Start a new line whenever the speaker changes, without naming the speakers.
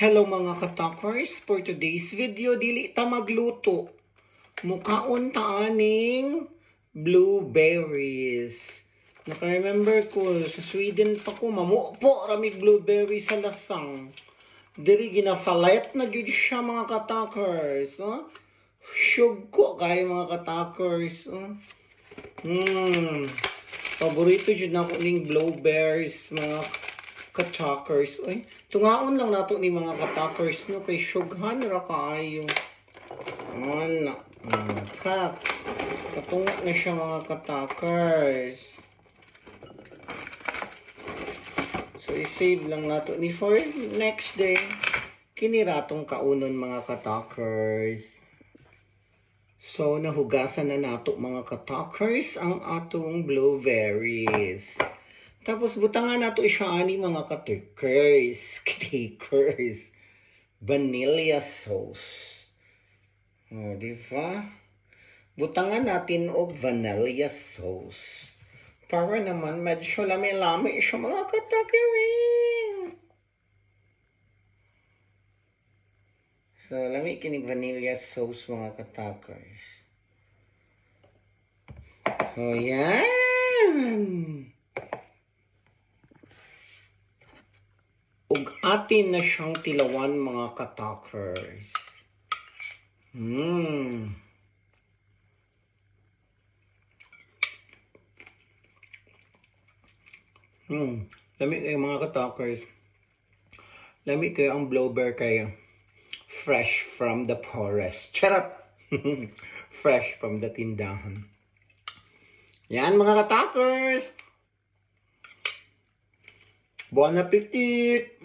Hello mga katakers, for today's video dili ta magluto. Mukaon ta aning blueberries. Naka-remember ko sa Sweden pa ko mamupo ramig blueberries sa lasang. Diri ginafalayat na gyud siya mga katakers, oh. Syug ko kay mga katakers, oh. Paborito jud nako ning blueberries mga katakers. Oy, tungaon lang nato ni mga katakers no kay syughan ra kaayo. Ana, kak. Katunga na siya mga katakers. So i-save lang nato ni for next day. Kini ratong kaunon mga katakers. So nahugasan na nato mga katakers ang atong blueberries. Tapos butangan nato siya ani mga katakers. Vanilla sauce. O, di ba? Butangan natin og vanilla sauce. Para naman medyo lami-lami siya mga katakers. So, lami kinig vanilla sauce mga katakers. O, yan. Ug atin na siyang tilawan mga katakers. Lami kayo mga katakers. Lami kayo ang blueberry kayo. Fresh from the forest. Charot! Fresh from the tindahan. Yan mga katakers. Bon appetit!